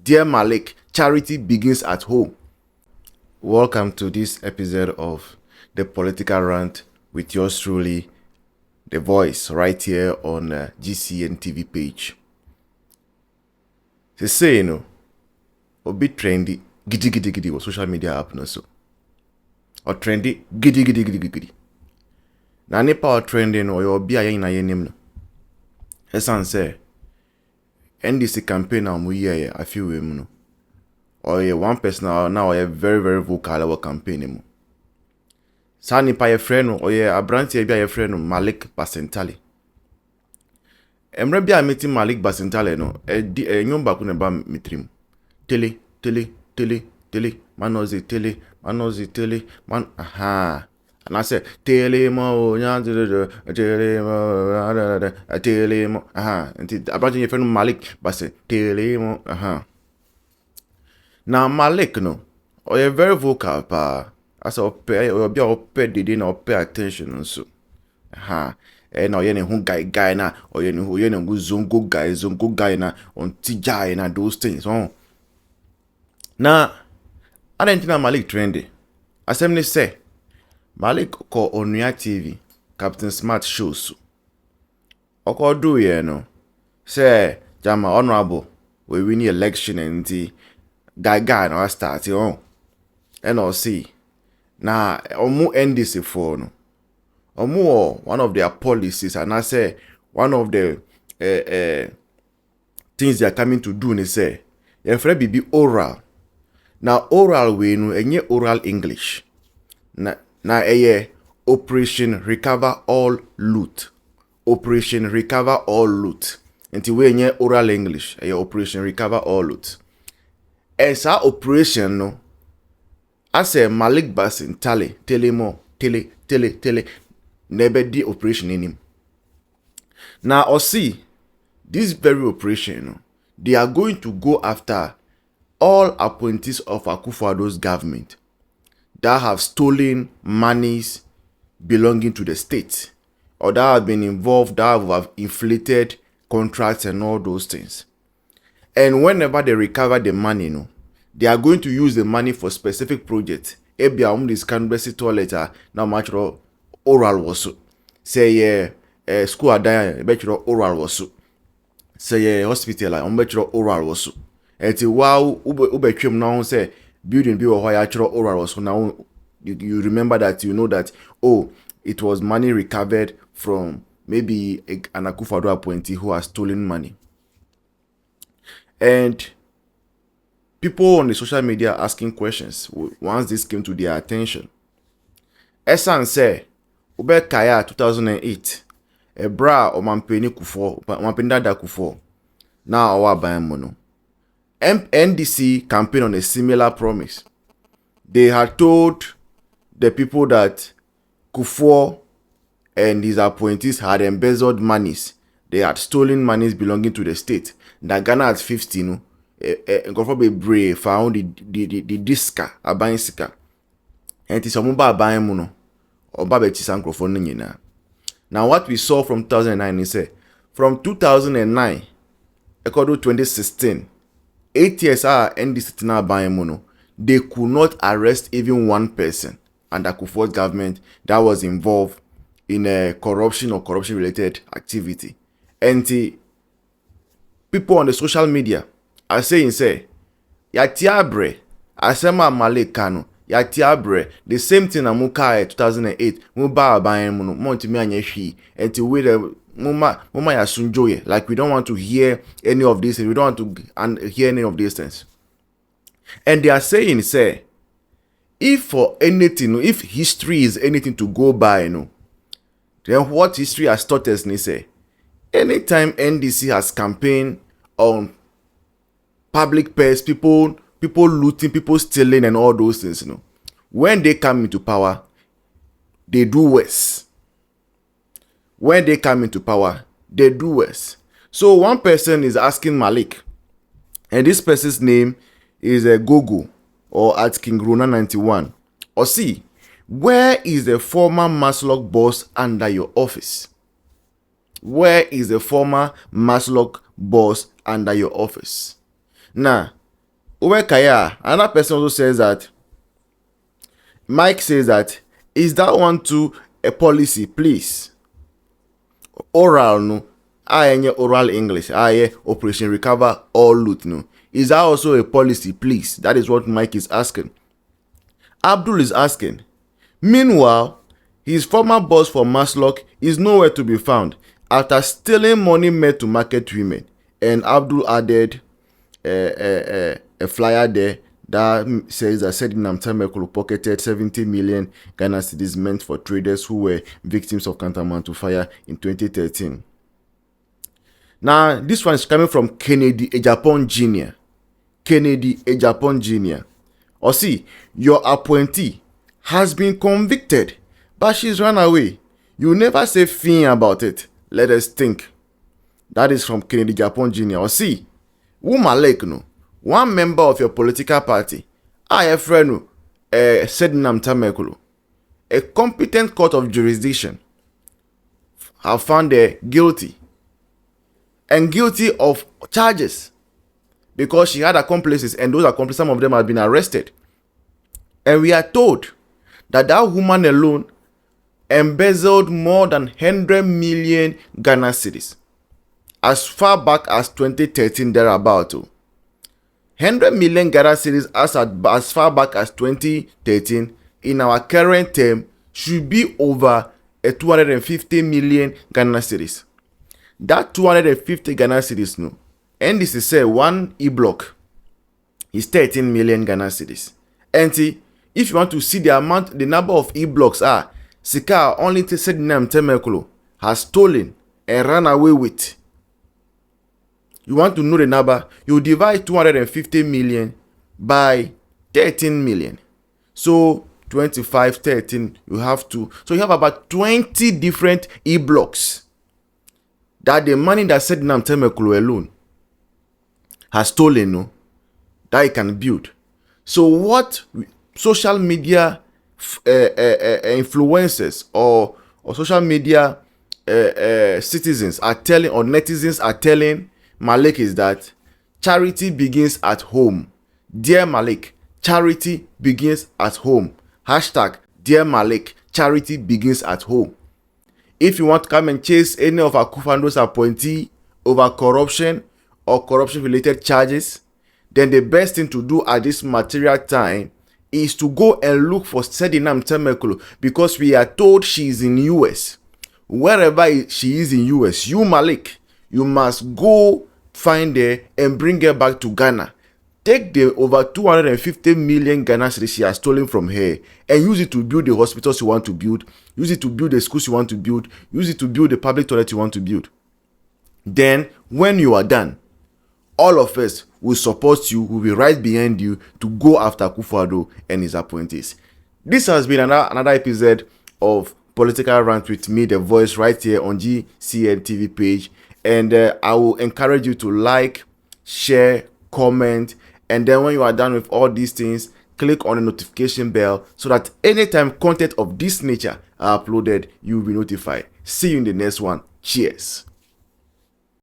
Dear Malik, charity begins at home. Welcome to this episode of The Political Rant with yours truly, The Voice, right here on GCN TV page. They say, a bit trendy, giddy was social media app no so. Or trendy, giddy. Na nipa or trending or your be a na yenim no. Esan say, NDC campaign na mu ye I feel we no. Or ye one person now a very vocal about campaign mo. Sa nipa ye friend or ye abranti be ye friend Malik Basentale. Emre bia meeting Malik Basentale no nyom ba ku ne ba mitrim. Tele manozi tele man aha. And I said, tele mo aha. And about your friend Malik Basen tele mo aha. Now Malik no, or you very vocal pa. As a pay or be didn't or pay attention so. Aha. And now you know guy na or you know zongo guy na on tijai na those things. Oh. Now I don't think Malik trendy. As I say. Malik call on your TV, Captain Smart shows. Oko do ye no. Say, Jama honorable, we win the election and the guy no start on. And I'll see. Now, omu NDC for no. Omu one of their policies and I say one of the things they are coming to do. They say, your friend be oral. Now oral we no enye oral English. Na Operation Recover All Loot. Operation Recover All Loot. Until we nye oral English. Operation Recover All Loot. And sa operation no. I say Malik Basentale. Tele. Never di operation in him. Now or see. This very operation no. They are going to go after all appointees of Akufo-Addo's government that have stolen monies belonging to the state or that have been involved, that have inflated contracts and all those things. And whenever they recover the money, they are going to use the money for specific projects. Ebia this canvas toilet now much oral was say school adaya bachelor oral was say hospital bachelor oral was until wow ube now say building bill or actual oral so now you remember that you know that it was money recovered from maybe an Akufo-Addo appointee who has stolen money. And people on the social media asking questions once this came to their attention. Esan say ube kaya 2008 bra o mampeni Kufo mampenda Kufo now our mono. NDC campaign on a similar promise. They had told the people that Kufo and his appointees had embezzled monies. They had stolen monies belonging to the state. That Ghana at 15, Nkofo brave found the disca a buying sika. And it's a mumba buying mono or babeti Nkofo nyina. Now what we saw from 2009 is from 2009 according to 2016. 8 years NDC now buying mono. They could not arrest even one person under Kufuor's government that was involved in a corruption or corruption-related activity. And the people on the social media are saying, Yatiabre, Asema Malik Kano, Yatiabre, the same thing Amuka 2008, Muba buying mono, Montimi Anyeshi, and to wait Muma yasunjoye. Like we don't want to hear any of this, and we don't want to hear any of these things. And they are saying, if for anything, if history is anything to go by, then what history has taught us, anytime NDC has campaigned on public purse, people looting, people stealing, and all those things, when they come into power, they do worse. When they come into power, they do worse. So one person is asking Malik, and this person's name is Gogo or at King Rona 91. Or see, where is the former MASLOC boss under your office? Where is the former MASLOC boss under your office? Now, Kaya, another person also says that, Mike says that, is that one too a policy, please? Oral, no. Aye, oral English. Aye, Operation Recover All Loot, no. Is that also a policy, please? That is what Mike is asking. Abdul is asking. Meanwhile, his former boss for MASLOC is nowhere to be found after stealing money meant to market women. And Abdul added a flyer there that says that Sedinam Temekulu pocketed 70 million Ghana cedis meant for traders who were victims of countermand fire in 2013. Now, this one is coming from Kennedy Ejapon Jr. Kennedy Ejapon Jr. Or see, your appointee has been convicted, but she's run away. You never say thing about it. Let us think. That is from Kennedy Ejapon Jr. Or see, Malik, no, one member of your political party, a friend, Sedinam Tamekulu, a competent court of jurisdiction, have found her guilty. And guilty of charges. Because she had accomplices, and those accomplices, some of them have been arrested. And we are told that that woman alone embezzled more than 100 million Ghana cedis as far back as 2013 thereabout. 100 million Ghana cedis as far back as 2013 in our current term should be over a 250 million Ghana cedis. That 250 Ghana cedis, no. And this is say one e-block is 13 million Ghana cedis. And if you want to see the amount, the number of e-blocks are Sika only Sedinam Temekulu has stolen and run away with. You want to know the number? You divide 250 million by 13 million. So 25, 13, you have to. So you have about 20 different e-blocks that the money that Sedinam Temekulu alone has stolen, no, that he can build. So what social media influencers or social media citizens are telling, or netizens are telling Malik is that charity begins at home. Dear Malik, charity begins at home. Hashtag Dear Malik, charity begins at home. If you want to come and chase any of Akufando's appointee over corruption or corruption-related charges, then the best thing to do at this material time is to go and look for Sedinam Temekulu, because we are told she is in US. Wherever she is in US, you Malik, you must go find her and bring her back to Ghana. Take the over 250 million Ghana cedis she has stolen from her and use it to build the hospitals you want to build, use it to build the schools you want to build, use it to build the public toilet you want to build. Then, when you are done, all of us will support you, will be right behind you to go after Akufo-Addo and his appointees. This has been another episode of Political Rant with me, The Voice, right here on GCN TV page. And I will encourage you to like, share, comment, and then when you are done with all these things, click on the notification bell so that anytime content of this nature are uploaded, you will be notified. See you in the next one. Cheers.